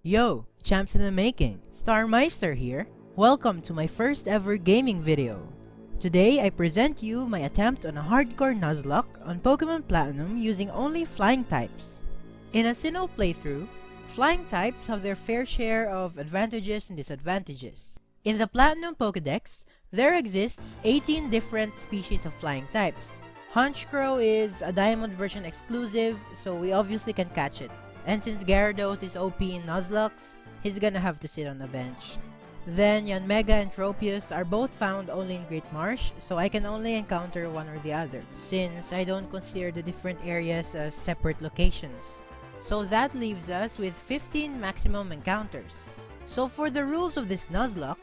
Yo, champs in the making, Starmeistr here. Welcome to my first ever gaming video. Today I present you my attempt on a hardcore Nuzlocke on Pokemon Platinum using only flying types. In a Sinnoh playthrough, flying types have their fair share of advantages and disadvantages. In the Platinum Pokédex, there exists 18 different species of flying types. Honchkrow is a Diamond version exclusive, so we obviously can catch it. And since Gyarados is OP in Nuzlockes, he's gonna have to sit on the bench. Then Yanmega and Tropius are both found only in Great Marsh, so I can only encounter one or the other, since I don't consider the different areas as separate locations. So that leaves us with 15 maximum encounters. So for the rules of this Nuzlocke,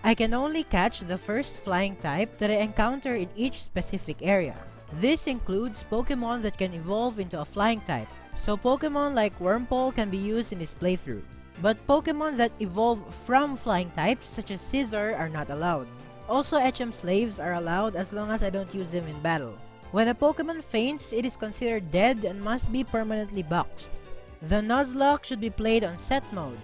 I can only catch the first flying type that I encounter in each specific area. This includes Pokemon that can evolve into a flying type. So Pokemon like Wurmple can be used in this playthrough. But Pokemon that evolve from flying types such as Scizor are not allowed. Also HM slaves are allowed as long as I don't use them in battle. When a Pokemon faints, it is considered dead and must be permanently boxed. The Nuzlocke should be played on set mode.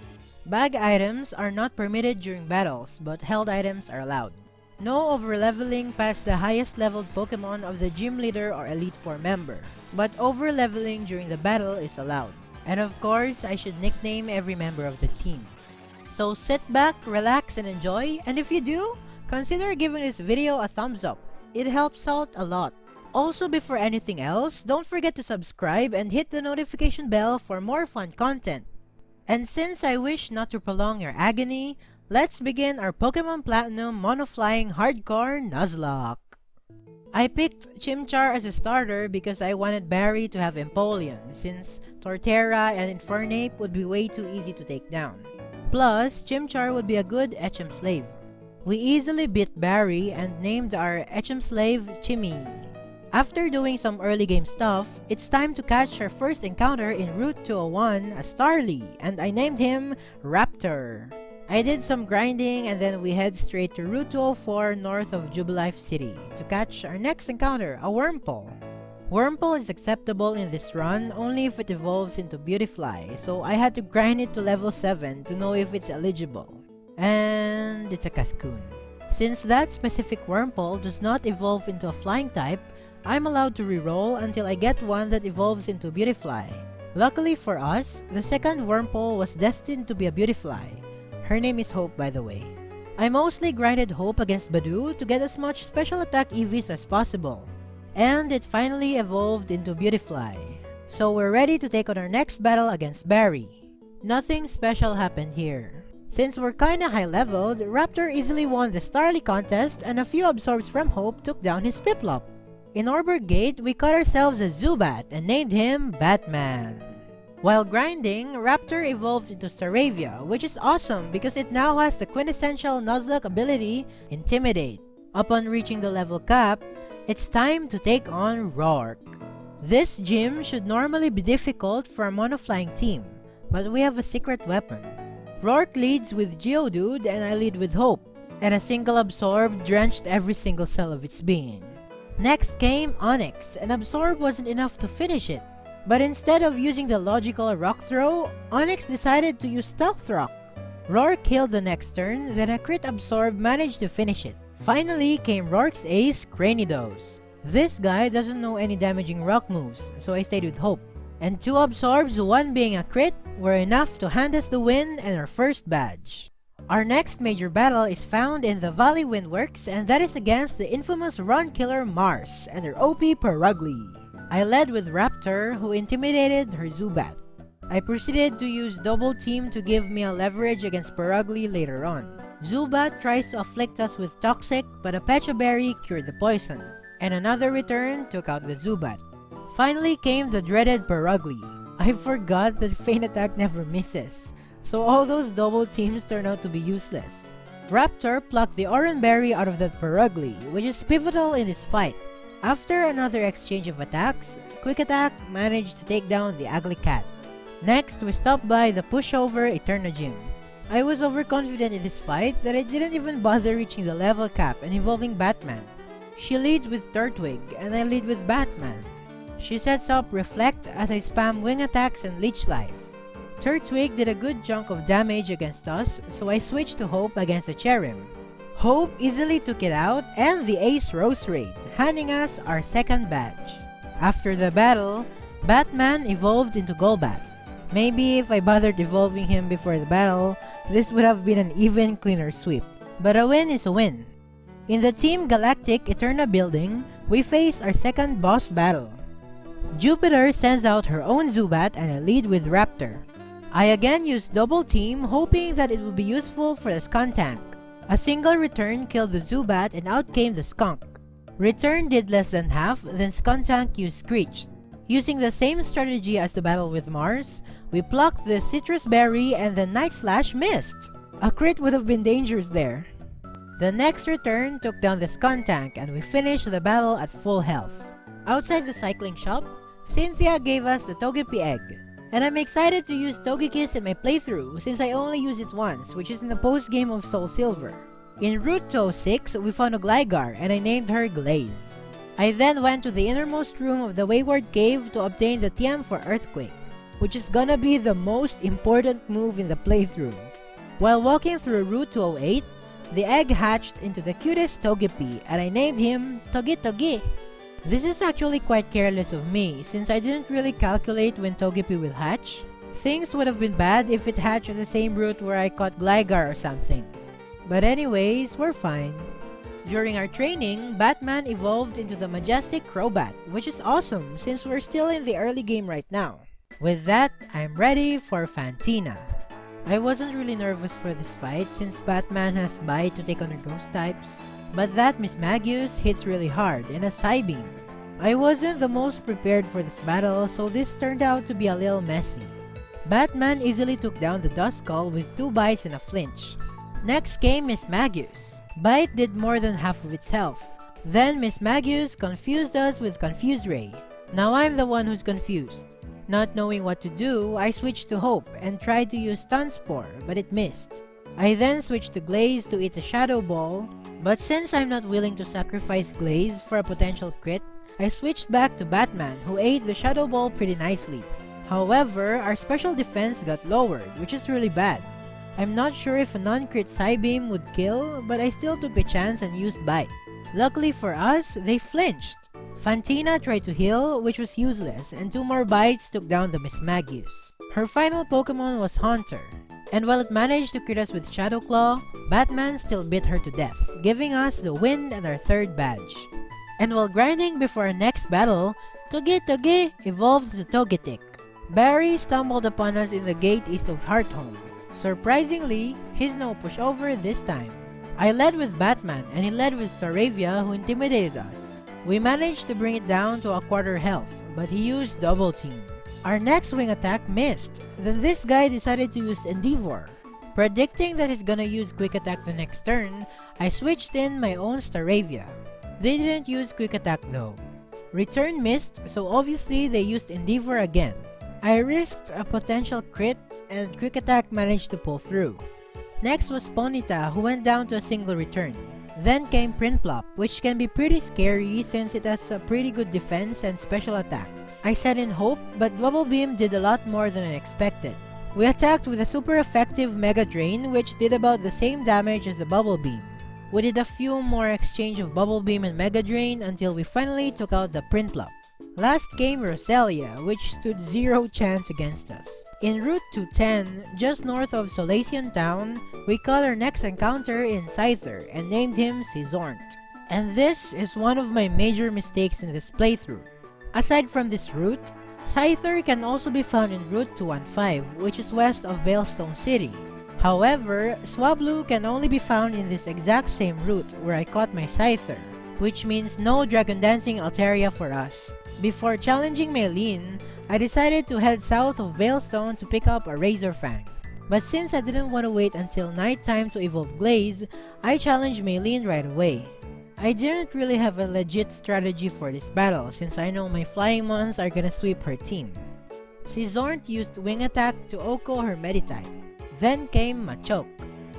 Bag items are not permitted during battles, but held items are allowed. No overleveling past the highest leveled Pokemon of the gym leader or Elite Four member, but overleveling during the battle is allowed. And of course, I should nickname every member of the team. So sit back, relax, and enjoy, and if you do, consider giving this video a thumbs up. It helps out a lot. Also, before anything else, don't forget to subscribe and hit the notification bell for more fun content. And since I wish not to prolong your agony, let's begin our Pokemon Platinum Monoflying Hardcore Nuzlocke. I picked Chimchar as a starter because I wanted Barry to have Empoleon, since Torterra and Infernape would be way too easy to take down. Plus, Chimchar would be a good HM slave. We easily beat Barry and named our HM slave Chimmy. After doing some early game stuff, it's time to catch our first encounter in Route 201, a Starly, and I named him Raptor. I did some grinding and then we head straight to Route 204 north of Jubilife City to catch our next encounter, a Wurmple. Wurmple is acceptable in this run only if it evolves into Beautifly, so I had to grind it to level 7 to know if it's eligible. And it's a Cascoon. Since that specific Wurmple does not evolve into a flying type, I'm allowed to reroll until I get one that evolves into Beautifly. Luckily for us, the second Wurmple was destined to be a Beautifly. Her name is Hope, by the way. I mostly grinded Hope against Badoo to get as much special attack EVs as possible. And it finally evolved into Beautifly. So we're ready to take on our next battle against Barry. Nothing special happened here. Since we're kinda high leveled, Raptor easily won the Starly contest and a few absorbs from Hope took down his Piplup. In Orberg Gate, we caught ourselves a Zubat and named him Batman. While grinding, Raptor evolved into Staravia, which is awesome because it now has the quintessential Nuzlocke ability, Intimidate. Upon reaching the level cap, it's time to take on Roark. This gym should normally be difficult for a monoflying team, but we have a secret weapon. Roark leads with Geodude and I lead with Hope, and a single Absorb drenched every single cell of its being. Next came Onyx, and Absorb wasn't enough to finish it. But instead of using the logical Rock Throw, Onyx decided to use Stealth Rock. Roark killed the next turn, then a crit Absorb managed to finish it. Finally came Roark's ace, Cranidos. This guy doesn't know any damaging rock moves, so I stayed with Hope. And 2 Absorbs, one being a crit, were enough to hand us the win and our first badge. Our next major battle is found in the Valley Windworks, and that is against the infamous run killer Mars and her OP Perugly. I led with Raptor, who intimidated her Zubat. I proceeded to use Double Team to give me a leverage against Perugly later on. Zubat tries to afflict us with Toxic, but a Pecha Berry cured the poison, and another return took out the Zubat. Finally came the dreaded Perugly. I forgot that Feint Attack never misses, so all those double teams turned out to be useless. Raptor plucked the Oran Berry out of that Perugly, which is pivotal in this fight. After another exchange of attacks, Quick Attack managed to take down the ugly cat. Next, we stopped by the pushover Eternogym. I was overconfident in this fight that I didn't even bother reaching the level cap and evolving Batman. She leads with Turtwig, and I lead with Batman. She sets up Reflect as I spam Wing Attacks and Leech Life. Turtwig did a good chunk of damage against us, so I switched to Hope against the Cherim. Hope easily took it out and the Ace Rose Raid, handing us our second badge. After the battle, Batman evolved into Golbat. Maybe if I bothered evolving him before the battle, this would have been an even cleaner sweep. But a win is a win. In the Team Galactic Eterna building, we face our second boss battle. Jupiter sends out her own Zubat and I lead with Raptor. I again used Double Team, hoping that it would be useful for the Skuntank. A single return killed the Zubat and out came the Skunk. Return did less than half, then Skuntank used Screech. Using the same strategy as the battle with Mars, we plucked the Citrus Berry and the Night Slash missed. A crit would have been dangerous there. The next return took down the Skuntank and we finished the battle at full health. Outside the cycling shop, Cynthia gave us the Togepi egg. And I'm excited to use Togekiss in my playthrough since I only use it once, which is in the post-game of Soul Silver. In Route 206, we found a Gligar and I named her Glaze. I then went to the innermost room of the Wayward Cave to obtain the TM for Earthquake, which is gonna be the most important move in the playthrough. While walking through Route 208, the egg hatched into the cutest Togepi and I named him Togi. This is actually quite careless of me since I didn't really calculate when Togepi will hatch. Things would have been bad if it hatched on the same route where I caught Gligar or something. But anyways, we're fine. During our training, Batman evolved into the majestic Crobat, which is awesome since we're still in the early game right now. With that, I'm ready for Fantina. I wasn't really nervous for this fight since Batman has Bite to take on her ghost types, but that Miss Magius hits really hard and a Psybeam. I wasn't the most prepared for this battle, so this turned out to be a little messy. Batman easily took down the Duskull with 2 bites and a flinch. Next came Miss Magius. Bite did more than half of its health. Then Miss Magius confused us with Confuse Ray. Now I'm the one who's confused. Not knowing what to do, I switched to Hope and tried to use Stun Spore, but it missed. I then switched to Glaze to eat a Shadow Ball, but since I'm not willing to sacrifice Glaze for a potential crit, I switched back to Batman who ate the Shadow Ball pretty nicely. However, our special defense got lowered, which is really bad. I'm not sure if a non-crit Psybeam would kill, but I still took the chance and used Bite. Luckily for us, they flinched. Fantina tried to heal, which was useless, and 2 more bites took down the Miss Magius. Her final Pokemon was Haunter, and while it managed to crit us with Shadow Claw, Batman still bit her to death, giving us the win and our 3rd badge. And while grinding before our next battle, Togi evolved to Togetic. Barry stumbled upon us in the gate east of Hearthome. Surprisingly, he's no pushover this time. I led with Batman and he led with Staravia who intimidated us. We managed to bring it down to a quarter health, but he used Double Team. Our next wing attack missed, then this guy decided to use Endeavor. Predicting that he's gonna use Quick Attack the next turn, I switched in my own Staravia. They didn't use Quick Attack though. Return missed, so obviously they used Endeavor again. I risked a potential crit and Quick Attack managed to pull through. Next was Ponyta who went down to a single return. Then came Prinplup, which can be pretty scary since it has a pretty good defense and special attack. I set in Hope, but Bubble Beam did a lot more than I expected. We attacked with a super effective Mega Drain which did about the same damage as the Bubble Beam. We did a few more exchange of Bubble Beam and Mega Drain until we finally took out the Prinplup. Last came Roselia, which stood 0 chance against us. In Route 210, just north of Solaceon Town, we caught our next encounter in Scyther and named him Scizor. And this is one of my major mistakes in this playthrough. Aside from this route, Scyther can also be found in Route 215, which is west of Veilstone City. However, Swablu can only be found in this exact same route where I caught my Scyther, which means no Dragon Dancing Altaria for us. Before challenging Maylene, I decided to head south of Veilstone to pick up a Razorfang. But since I didn't want to wait until nighttime to evolve Glaze, I challenged Maylene right away. I didn't really have a legit strategy for this battle since I know my Flying Mons are gonna sweep her team. Scizor used Wing Attack to OHKO her Meditite. Then came Machoke.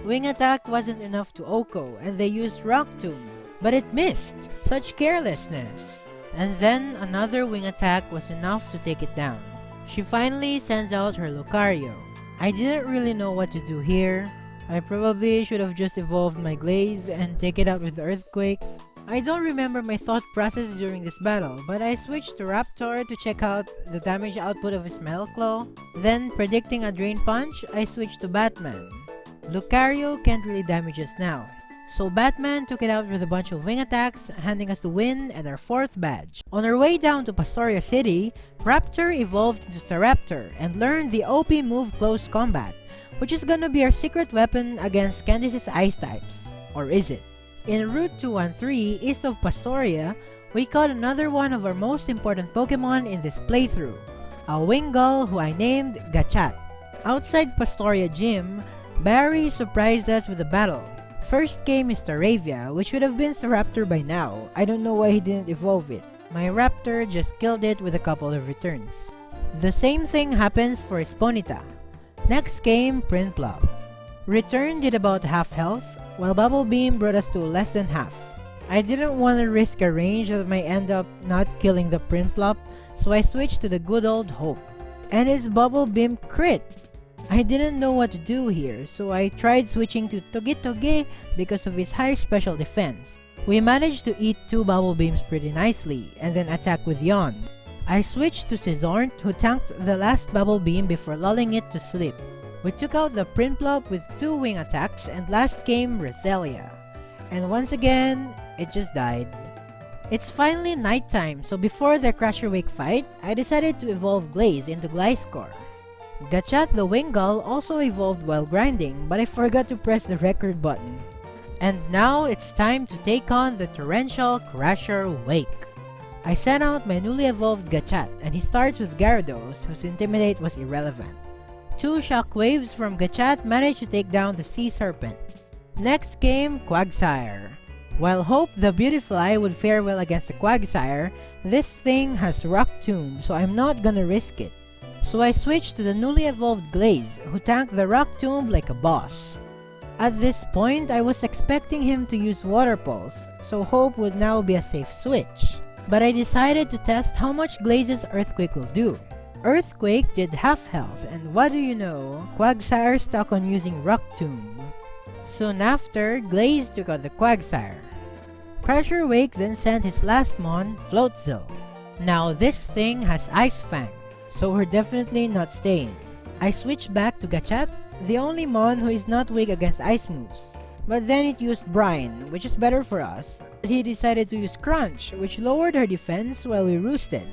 Wing Attack wasn't enough to OHKO and they used Rock Tomb, but it missed! Such carelessness! And then another Wing Attack was enough to take it down. She finally sends out her Lucario. I didn't really know what to do here. I probably should have just evolved my Glaze and take it out with Earthquake. I don't remember my thought process during this battle, but I switched to Raptor to check out the damage output of his Metal Claw. Then, predicting a Drain Punch, I switched to Batman. Lucario can't really damage us now, so Batman took it out with a bunch of wing attacks, handing us the win and our 4th badge. On our way down to Pastoria City, Raptor evolved into Staraptor and learned the OP move Close Combat, which is gonna be our secret weapon against Candice's Ice types. Or is it? In Route 213, east of Pastoria, we caught another one of our most important Pokemon in this playthrough, a Wingull who I named Gachat. Outside Pastoria Gym, Barry surprised us with a battle. First came is Staravia, which would have been Staraptor by now. I don't know why he didn't evolve it. My Raptor just killed it with a couple of returns. The same thing happens for Esponita. Next came Prinplup. Return did about half health, while Bubble Beam brought us to less than half. I didn't want to risk a range that might end up not killing the Prinplup, so I switched to the good old Hope. And his Bubble Beam crit! I didn't know what to do here, so I tried switching to Toge because of his high special defense. We managed to eat 2 Bubble Beams pretty nicely, and then attack with Yawn. I switched to Scizor, who tanked the last Bubble Beam before lulling it to sleep. We took out the Prinplup with 2 wing attacks, and last came Roselia. And once again, it just died. It's finally nighttime, so before the Crusher Wake fight, I decided to evolve Glaze into Gliscor. Gachat the Wingull also evolved while grinding, but I forgot to press the record button. And now it's time to take on the Torrential Crusher Wake. I sent out my newly evolved Gachat, and he starts with Gyarados, whose Intimidate was irrelevant. 2 Shockwaves from Gachat managed to take down the Sea Serpent. Next came Quagsire. While Hope the Beautifly would fare well against the Quagsire, this thing has Rock Tomb, so I'm not gonna risk it. So I switched to the newly evolved Glaze, who tanked the Rock Tomb like a boss. At this point, I was expecting him to use Water Pulse, so Hope would now be a safe switch. But I decided to test how much Glaze's Earthquake will do. Earthquake did half health, and what do you know, Quagsire stuck on using Rock Tomb. Soon after, Glaze took out the Quagsire. Crusher Wake then sent his last mon, Floatzel. Now this thing has Ice Fang, so we're definitely not staying. I switched back to Gachat, the only mon who is not weak against ice moves. But then it used Brine, which is better for us. He decided to use Crunch, which lowered her defense while we roosted.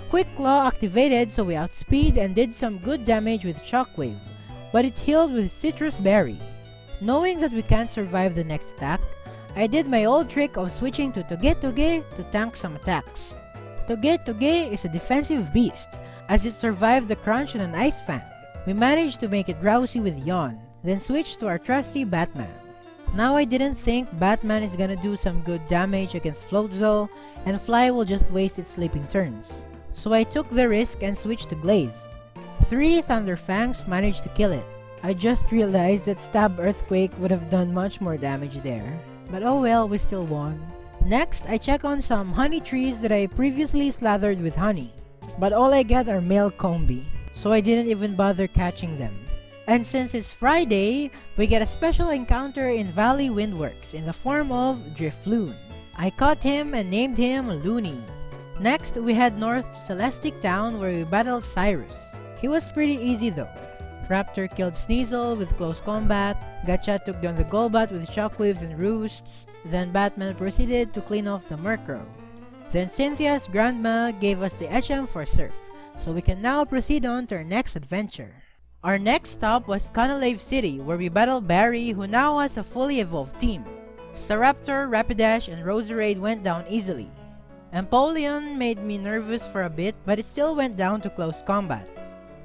Quick Claw activated, so we outspeed and did some good damage with Shockwave, but it healed with Citrus Berry. Knowing that we can't survive the next attack, I did my old trick of switching to Toge to tank some attacks. Toge is a defensive beast, as it survived the crunch on an Ice Fang. We managed to make it drowsy with Yawn, then switched to our trusty Batman. Now I didn't think Batman is gonna do some good damage against Floatzel, and Fly will just waste its sleeping turns. So I took the risk and switched to Glaze. 3 Thunder Fangs managed to kill it. I just realized that Stab Earthquake would have done much more damage there. But oh well, we still won. Next, I check on some honey trees that I previously slathered with honey. But all I get are male Combi, so I didn't even bother catching them. And since it's Friday, we get a special encounter in Valley Windworks in the form of Drifloon. I caught him and named him Looney. Next, we head north to Celestic Town where we battled Cyrus. He was pretty easy though. Raptor killed Sneasel with close combat, Gachat took down the Golbat with shockwaves and roosts, then Batman proceeded to clean off the Murkrow. Then Cynthia's Grandma gave us the HM for Surf, so we can now proceed on to our next adventure. Our next stop was Canalave City, where we battled Barry, who now has a fully evolved team. Staraptor, Rapidash, and Roserade went down easily. Empoleon made me nervous for a bit, but it still went down to close combat.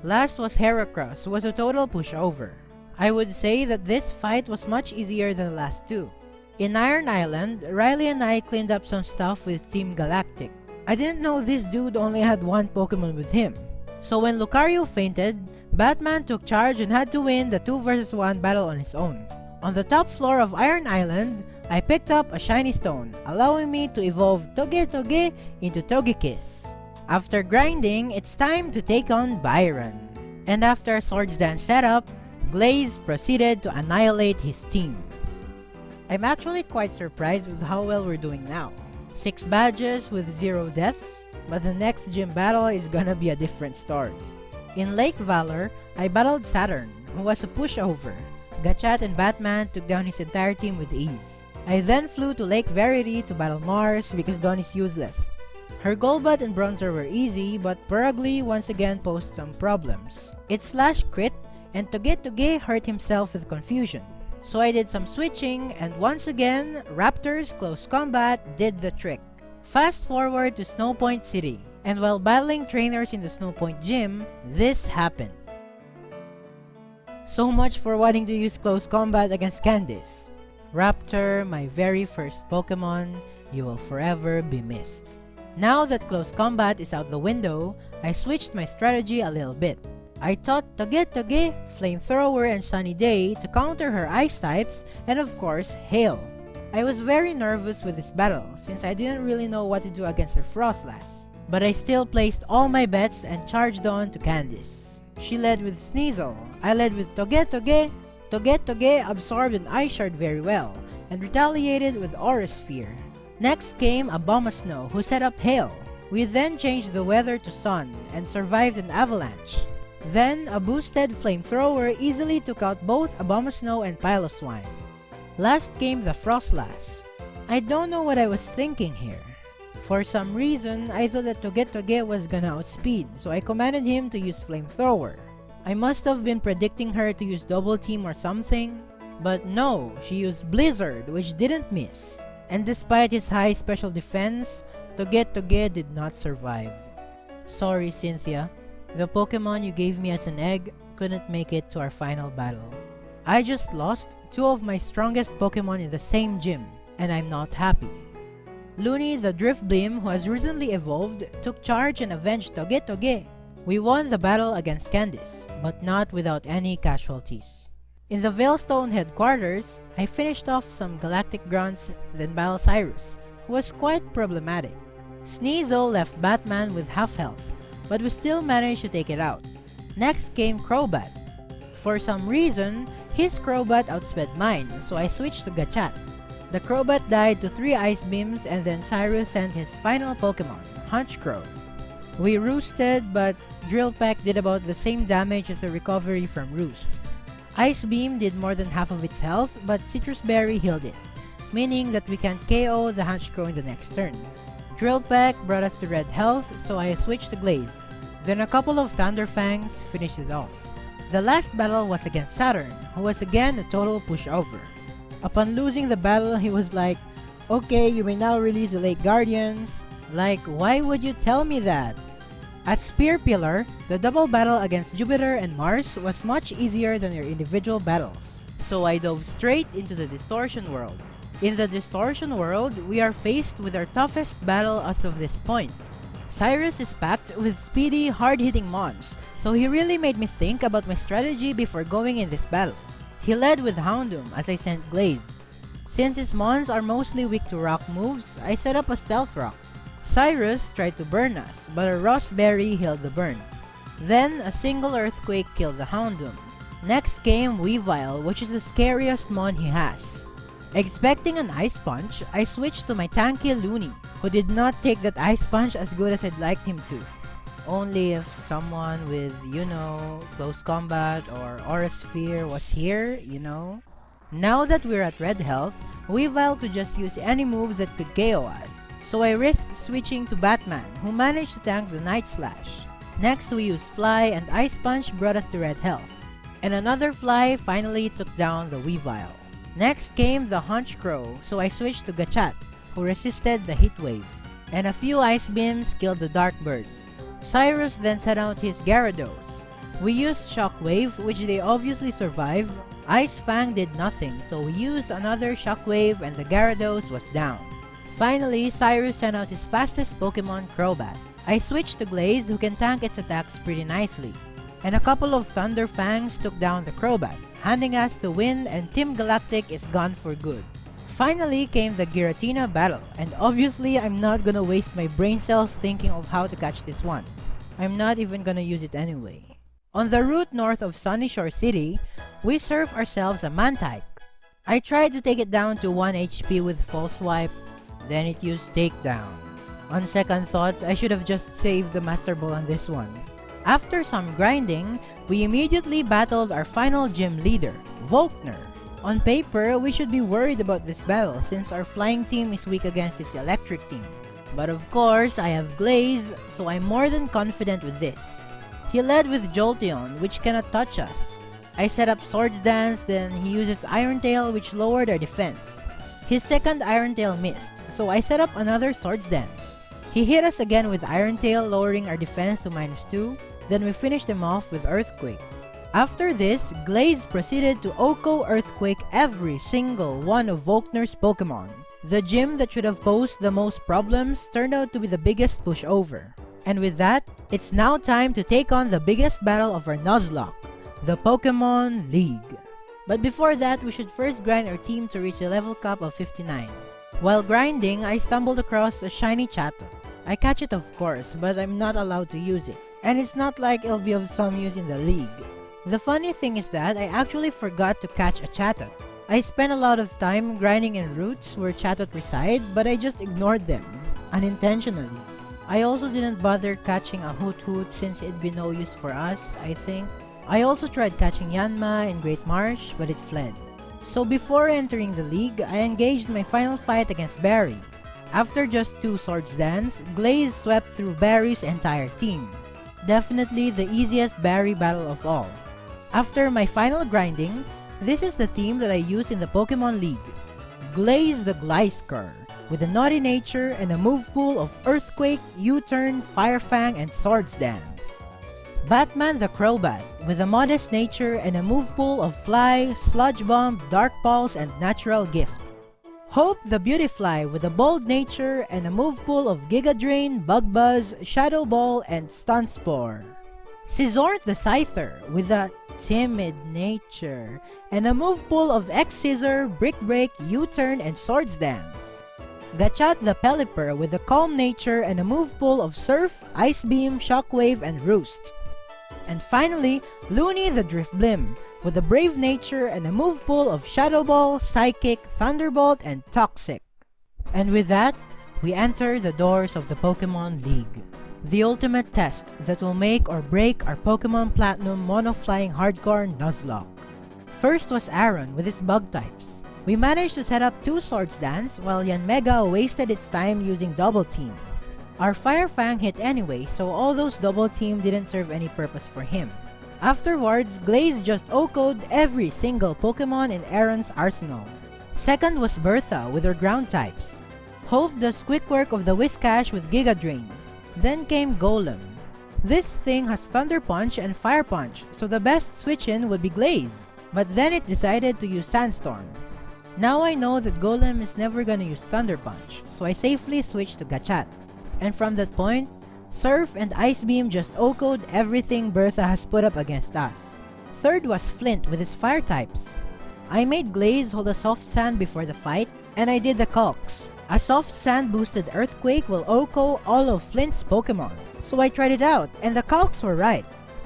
Last was Heracross, who was a total pushover. I would say that this fight was much easier than the last 2. In Iron Island, Riley and I cleaned up some stuff with Team Galactic. I didn't know this dude only had 1 Pokemon with him. So when Lucario fainted, Batman took charge and had to win the 2 vs 1 battle on his own. On the top floor of Iron Island, I picked up a shiny stone, allowing me to evolve into Togekiss. After grinding, it's time to take on Byron. And after a Swords Dance setup, Glaze proceeded to annihilate his team. I'm actually quite surprised with how well we're doing now. 6 badges with 0 deaths, but the next gym battle is gonna be a different story. In Lake Valor, I battled Saturn, who was a pushover. Gachat and Batman took down his entire team with ease. I then flew to Lake Verity to battle Mars because Dawn is useless. Her Golbat and Bronzer were easy, but Purugly once again posed some problems. It slash crit, and Togetoge hurt himself with confusion. So I did some switching, and once again, Raptor's close combat did the trick. Fast forward to Snowpoint City, and while battling trainers in the Snowpoint gym, this happened. So much for wanting to use close combat against Candice. Raptor, my very first Pokemon, you will forever be missed. Now that close combat is out the window, I switched my strategy a little bit. I taught Togetoge, Flamethrower, and Sunny Day to counter her ice types, and of course, Hail. I was very nervous with this battle, since I didn't really know what to do against her Frostlass. But I still placed all my bets and charged on to Candice. She led with Sneasel, I led with Togetoge. Togetoge absorbed an Ice Shard very well, and retaliated with Aura Sphere. Next came Abomasnow, who set up Hail. We then changed the weather to sun, and survived an avalanche. Then, a boosted Flamethrower easily took out both Abomasnow and Piloswine. Last came the Frostlass. I don't know what I was thinking here. For some reason, I thought that Togetoge was gonna outspeed, so I commanded him to use Flamethrower. I must have been predicting her to use Double Team or something, but no, she used Blizzard, which didn't miss. And despite his high special defense, Togetoge did not survive. Sorry, Cynthia. The Pokemon you gave me as an egg couldn't make it to our final battle. I just lost 2 of my strongest Pokemon in the same gym, and I'm not happy. Looney the Drifblim, who has recently evolved, took charge and avenged Togetoge. We won the battle against Candice, but not without any casualties. In the Veilstone headquarters, I finished off some Galactic Grunts, then battled Cyrus, who was quite problematic. Sneasel left Batman with half health, but we still managed to take it out. Next came Crobat. For some reason, his Crobat outsped mine, so I switched to Gachat. The Crobat died to 3 Ice Beams, and then Cyrus sent his final Pokemon, Honchkrow. We roosted, but Drill Peck did about the same damage as the recovery from Roost. Ice Beam did more than half of its health, but Citrus Berry healed it, meaning that we can KO the Honchkrow in the next turn. Drill Peck brought us to red health, so I switched to Glaze. Then a couple of Thunder Fangs finished it off. The last battle was against Saturn, who was again a total pushover. Upon losing the battle, he was like, "Okay, you may now release the Lake Guardians." Like, why would you tell me that? At Spear Pillar, the double battle against Jupiter and Mars was much easier than their individual battles. So I dove straight into the Distortion World. In the Distortion World, we are faced with our toughest battle as of this point. Cyrus is packed with speedy, hard-hitting mons, so he really made me think about my strategy before going in this battle. He led with Houndoom as I sent Glaze. Since his mons are mostly weak to rock moves, I set up a Stealth Rock. Cyrus tried to burn us, but a Rossberry healed the burn. Then, a single Earthquake killed the Houndoom. Next came Weevil, which is the scariest mon he has. Expecting an Ice Punch, I switched to my tanky Looney, who did not take that Ice Punch as good as I'd liked him to. Only if someone with, close combat or Aura Sphere was here, Now that we're at red health, Weevil could just use any moves that could KO us. So I risked switching to Batman, who managed to tank the Night Slash. Next we used Fly, and Ice Punch brought us to red health. And another Fly finally took down the Weevil. Next came the Honchkrow, so I switched to Gachat, who resisted the Heat Wave. And a few Ice Beams killed the Dark Bird. Cyrus then sent out his Gyarados. We used Shockwave, which they obviously survived. Ice Fang did nothing, so we used another Shockwave and the Gyarados was down. Finally, Cyrus sent out his fastest Pokemon, Crobat. I switched to Glaze, who can tank its attacks pretty nicely. And a couple of Thunder Fangs took down the Crobat, handing us the win, and Team Galactic is gone for good. Finally came the Giratina Battle, and obviously I'm not gonna waste my brain cells thinking of how to catch this one. I'm not even gonna use it anyway. On the route north of Sunyshore City, we surf ourselves a Mantike. I tried to take it down to 1 HP with False Swipe, then it used Takedown. On second thought, I should have just saved the Master Ball on this one. After some grinding, we immediately battled our final gym leader, Volkner. On paper, we should be worried about this battle since our flying team is weak against his electric team. But of course, I have Glaze, so I'm more than confident with this. He led with Jolteon, which cannot touch us. I set up Swords Dance, then he uses Iron Tail, which lowered our defense. His second Iron Tail missed, so I set up another Swords Dance. He hit us again with Iron Tail, lowering our defense to -2, then we finished him off with Earthquake. After this, Glaze proceeded to OHKO Earthquake every single one of Volkner's Pokemon. The gym that should have posed the most problems turned out to be the biggest pushover. And with that, it's now time to take on the biggest battle of our Nuzlocke, the Pokemon League. But before that, we should first grind our team to reach a level cap of 59. While grinding, I stumbled across a shiny Chatot. I catch it of course, but I'm not allowed to use it. And it's not like it'll be of some use in the league. The funny thing is that I actually forgot to catch a Chatot. I spent a lot of time grinding in routes where Chatot reside, but I just ignored them, unintentionally. I also didn't bother catching a Hoot Hoot since it'd be no use for us, I think. I also tried catching Yanma in Great Marsh, but it fled. So before entering the league, I engaged my final fight against Barry. After just 2 Swords Dance, Glaze swept through Barry's entire team. Definitely the easiest Barry battle of all. After my final grinding, this is the team that I use in the Pokemon League. Glaze the Gliscor, with a naughty nature and a move pool of Earthquake, U-Turn, Fire Fang, and Swords Dance. Batman the Crobat, with a modest nature and a move pool of Fly, Sludge Bomb, Dark Pulse, and Natural Gift. Hope the Beautifly, with a bold nature and a move pool of Giga Drain, Bug Buzz, Shadow Ball, and Stun Spore. Scizor the Scyther, with a timid nature and a move pool of X-Scissor, Brick Break, U-Turn, and Swords Dance. Gachat the Pelipper, with a calm nature and a move pool of Surf, Ice Beam, Shockwave, and Roost. And finally, Looney the Drifblim, with a brave nature and a move pool of Shadow Ball, Psychic, Thunderbolt, and Toxic. And with that, we enter the doors of the Pokemon League. The ultimate test that will make or break our Pokemon Platinum Mono-Flying Hardcore Nuzlocke. First was Aaron with his bug types. We managed to set up 2 Swords Dance while Yanmega wasted its time using Double Team. Our Fire Fang hit anyway, so all those Double Team didn't serve any purpose for him. Afterwards, Glaze just OHKO'd every single Pokemon in Aaron's arsenal. Second was Bertha with her ground types. Hope does quick work of the Whiscash with Giga Drain. Then came Golem. This thing has Thunder Punch and Fire Punch, so the best switch-in would be Glaze, but then it decided to use Sandstorm. Now I know that Golem is never gonna use Thunder Punch, so I safely switched to Gachat. And from that point, Surf and Ice Beam just OHKO'd everything Bertha has put up against us. Third was Flint with his fire types. I made Glaze hold a Soft Sand before the fight, and I did the Calcs. A Soft Sand boosted Earthquake will OHKO all of Flint's Pokemon. So I tried it out, and the Calcs were right.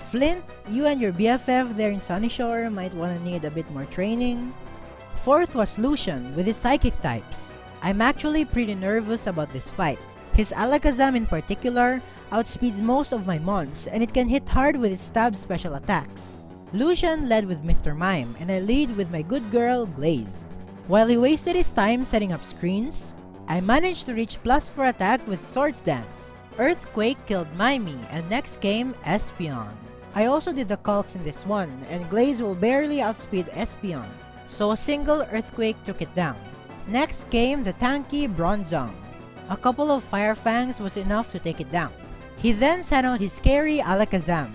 Flint, you and your BFF there in Sunyshore might wanna need a bit more training. Fourth was Lucian with his Psychic types. I'm actually pretty nervous about this fight. His Alakazam in particular outspeeds most of my mons, and it can hit hard with its stab special attacks. Lucian led with Mr. Mime, and I lead with my good girl, Glaze. While he wasted his time setting up screens, I managed to reach +4 attack with Swords Dance. Earthquake killed Mimey, and next came Espeon. I also did the Calcs in this one, and Glaze will barely outspeed Espeon, so a single Earthquake took it down. Next came the tanky Bronzong. A couple of Fire Fangs was enough to take it down. He then sent out his scary Alakazam.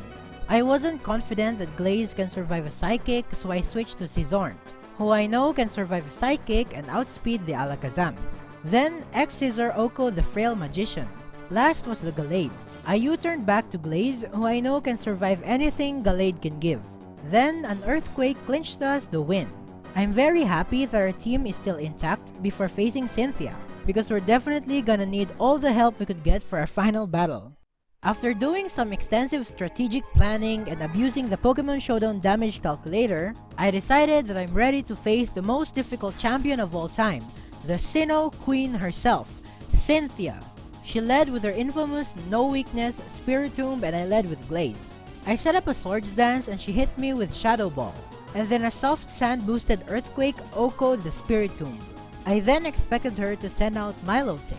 I wasn't confident that Glaze can survive a Psychic, so I switched to Scizor, who I know can survive a Psychic and outspeed the Alakazam. Then, X-Scissor OHKO'd the Frail Magician. Last was the Gallade. I U-turned back to Glaze, who I know can survive anything Gallade can give. Then, an Earthquake clinched us the win. I'm very happy that our team is still intact before facing Cynthia, because we're definitely gonna need all the help we could get for our final battle. After doing some extensive strategic planning and abusing the Pokemon Showdown damage calculator, I decided that I'm ready to face the most difficult champion of all time, the Sinnoh Queen herself, Cynthia. She led with her infamous No Weakness, Spiritomb, and I led with Glaze. I set up a Swords Dance and she hit me with Shadow Ball, and then a soft sand boosted Earthquake OHKO'd the Spiritomb. I then expected her to send out Milotic,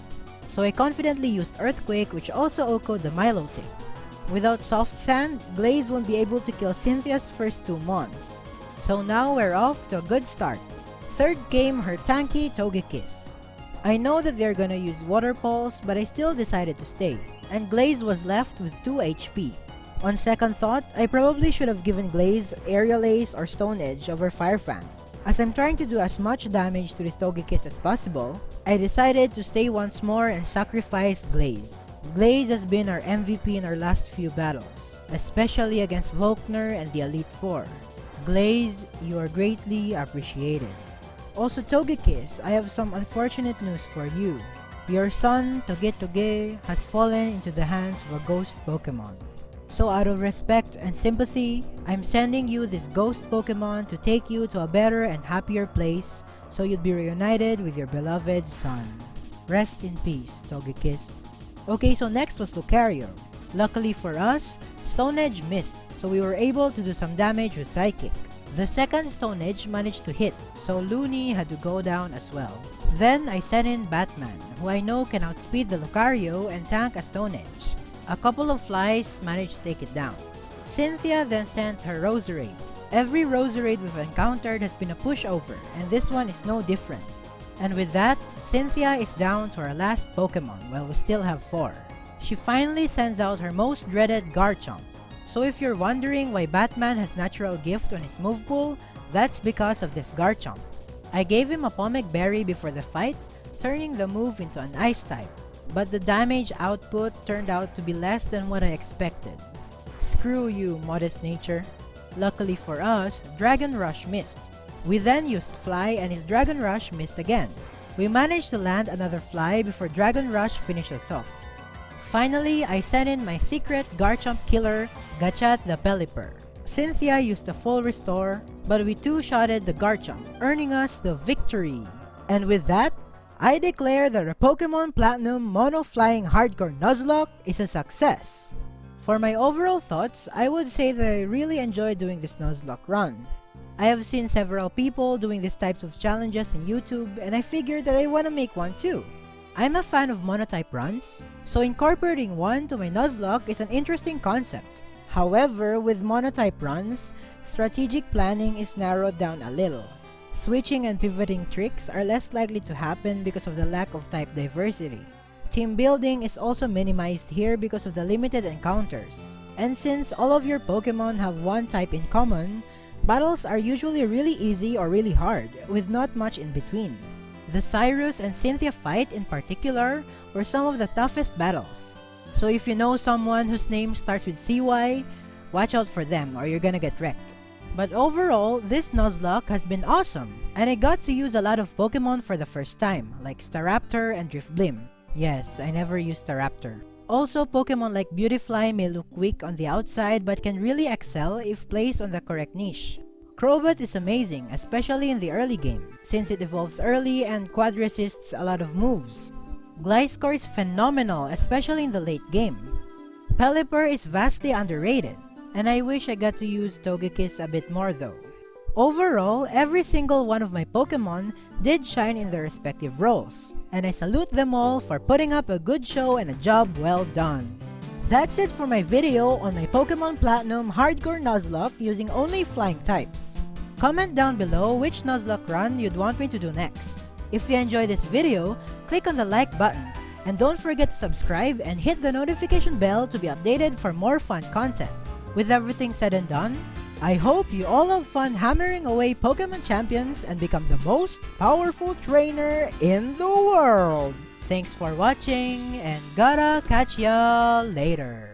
so I confidently used Earthquake, which also OHKO'd the Milotic. Without Soft Sand, Glaze won't be able to kill Cynthia's first two Mons. So now we're off to a good start. Third game, her tanky Togekiss. I know that they're gonna use Water Pulse, but I still decided to stay, and Glaze was left with 2 HP. On second thought, I probably should have given Glaze Aerial Ace or Stone Edge over Fire Fang. As I'm trying to do as much damage to this Togekiss as possible, I decided to stay once more and sacrifice Glaze. Glaze has been our MVP in our last few battles, especially against Volkner and the Elite Four. Glaze, you are greatly appreciated. Also Togekiss, I have some unfortunate news for you. Your son, Toge, has fallen into the hands of a ghost Pokemon. So out of respect and sympathy, I'm sending you this ghost Pokemon to take you to a better and happier place so you'd be reunited with your beloved son. Rest in peace, Togekiss. Okay, so next was Lucario. Luckily for us, Stone Edge missed, so we were able to do some damage with Psychic. The second Stone Edge managed to hit, so Looney had to go down as well. Then I sent in Batman, who I know can outspeed the Lucario and tank a Stone Edge. A couple of flies managed to take it down. Cynthia then sent her Roserade. Every Roserade we've encountered has been a pushover, and this one is no different. And with that, Cynthia is down to our last Pokemon while we still have 4. She finally sends out her most dreaded Garchomp. So if you're wondering why Batman has Natural Gift on his move pool, that's because of this Garchomp. I gave him a Pomic Berry before the fight, turning the move into an Ice type. But the damage output turned out to be less than what I expected. Screw you, modest nature. Luckily for us, Dragon Rush missed. We then used Fly and his Dragon Rush missed again. We managed to land another Fly before Dragon Rush finished us off. Finally, I sent in my secret Garchomp killer, Gachat the Pelipper. Cynthia used a full restore, but we two-shotted the Garchomp, earning us the victory. And with that, I declare that our Pokemon Platinum Mono Flying Hardcore Nuzlocke is a success. For my overall thoughts, I would say that I really enjoyed doing this Nuzlocke run. I have seen several people doing these types of challenges on YouTube, and I figured that I want to make one too. I'm a fan of monotype runs, so incorporating one to my Nuzlocke is an interesting concept. However, with monotype runs, strategic planning is narrowed down a little. Switching and pivoting tricks are less likely to happen because of the lack of type diversity. Team building is also minimized here because of the limited encounters. And since all of your Pokemon have one type in common, battles are usually really easy or really hard, with not much in between. The Cyrus and Cynthia fight in particular were some of the toughest battles. So if you know someone whose name starts with CY, watch out for them or you're gonna get wrecked. But overall, this Nuzlocke has been awesome, and I got to use a lot of Pokemon for the first time, like Staraptor and Drifblim. Yes, I never used Staraptor. Also, Pokemon like Beautifly may look weak on the outside but can really excel if placed on the correct niche. Crobat is amazing, especially in the early game, since it evolves early and quad resists a lot of moves. Gliscor is phenomenal, especially in the late game. Pelipper is vastly underrated, and I wish I got to use Togekiss a bit more though. Overall, every single one of my Pokemon did shine in their respective roles, and I salute them all for putting up a good show and a job well done. That's it for my video on my Pokemon Platinum Hardcore Nuzlocke using only flying types. Comment down below which Nuzlocke run you'd want me to do next. If you enjoyed this video, click on the like button, and don't forget to subscribe and hit the notification bell to be updated for more fun content. With everything said and done, I hope you all have fun hammering away Pokemon champions and become the most powerful trainer in the world. Thanks for watching, and gotta catch ya later.